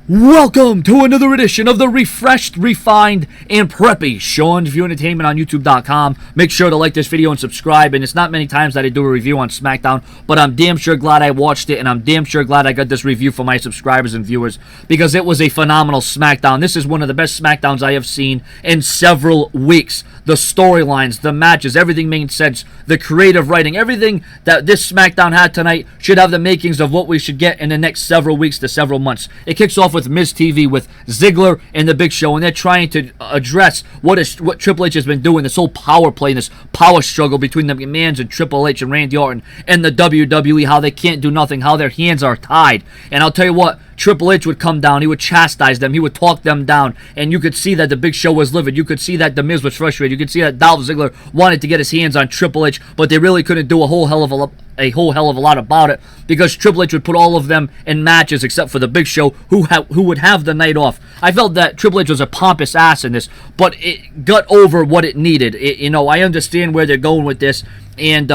Welcome to another edition of the refreshed, refined, and preppy Sean's View Entertainment on YouTube.com. Make sure to like this video and subscribe. And it's not many times that I do a review on SmackDown, but I'm damn sure glad I watched it, and I'm damn sure glad I got this review for my subscribers and viewers because it was a phenomenal SmackDown. This is one of the best SmackDowns I have seen in several weeks. The storylines, the matches, everything made sense. The creative writing, everything that this SmackDown had tonight should have the makings of what we should get in the next several weeks to several months. It kicks off with Miz TV with Ziggler and the Big Show, and they're trying to address what Triple H has been doing, this whole power play, this power struggle between the McMahons and Triple H and Randy Orton and the WWE, how they can't do nothing, how their hands are tied. And I'll tell you what, Triple H would come down, he would chastise them, he would talk them down, and you could see that the Big Show was livid. You could see that The Miz was frustrated. You could see that Dolph Ziggler wanted to get his hands on Triple H, but they really couldn't do a whole hell of a lot about it because Triple H would put all of them in matches except for the Big Show, who would have the night off. I felt that Triple H was a pompous ass in this, but it got over what it needed. I understand where they're going with this, and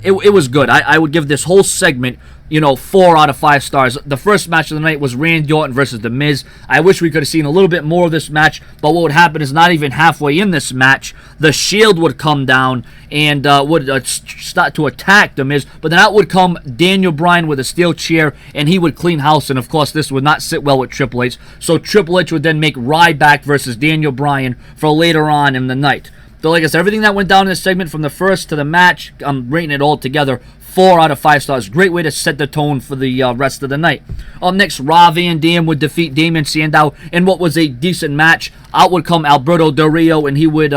it was good. I would give this whole segment 4 out of 5 stars. The first match of the night was Randy Orton versus The Miz. I wish we could have seen a little bit more of this match, but what would happen is not even halfway in this match, the Shield would come down and would start to attack The Miz, but then out would come Daniel Bryan with a steel chair, and he would clean house, and of course this would not sit well with Triple H, so Triple H would then make Ryback versus Daniel Bryan for later on in the night. So like I said, everything that went down in this segment from the first to the match, I'm rating it all together 4 out of 5 stars. Great way to set the tone for the rest of the night. Up next, Rob Van Dam would defeat Damien Sandow in what was a decent match. Out would come Alberto Del Rio, and he would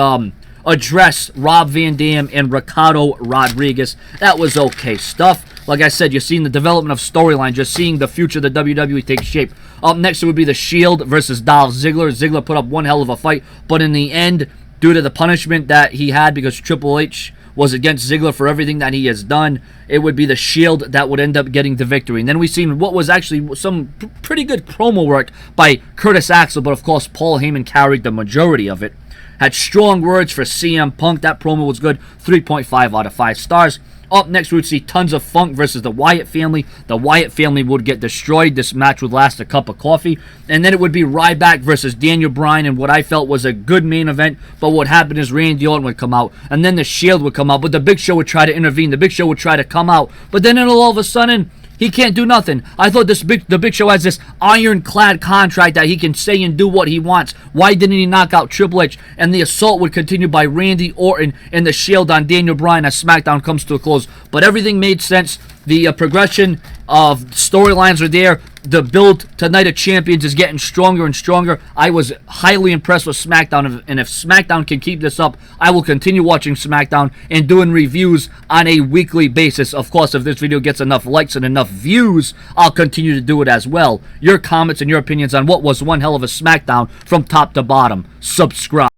address Rob Van Dam and Ricardo Rodriguez. That was okay stuff. Like I said, you're seeing the development of storylines. You're seeing the future of the WWE take shape. Up next, it would be the Shield versus Dolph Ziggler. Ziggler put up one hell of a fight, but in the end, due to the punishment that he had because Triple H was against Ziggler for everything that he has done, it would be the Shield that would end up getting the victory. And then we've seen what was actually some pretty good promo work by Curtis Axel, but of course Paul Heyman carried the majority of it. Had strong words for CM Punk. That promo was good. 3.5 out of 5 stars. Up next, we would see Tons of Funk versus the Wyatt family. The Wyatt family would get destroyed. This match would last a cup of coffee. And then it would be Ryback versus Daniel Bryan in what I felt was a good main event. But what happened is Randy Orton would come out. And then the Shield would come out. But the Big Show would try to intervene. The Big Show would try to come out. But then all of a sudden, he can't do nothing. I thought the Big Show has this ironclad contract that he can say and do what he wants. Why didn't he knock out Triple H? And the assault would continue by Randy Orton and the Shield on Daniel Bryan as SmackDown comes to a close. But everything made sense. The progression of storylines are there. The build to Night of Champions is getting stronger and stronger. I was highly impressed with SmackDown, and if SmackDown can keep this up, I will continue watching SmackDown and doing reviews on a weekly basis. Of course, if this video gets enough likes and enough views, I'll continue to do it as well. Your comments and your opinions on what was one hell of a SmackDown from top to bottom. Subscribe.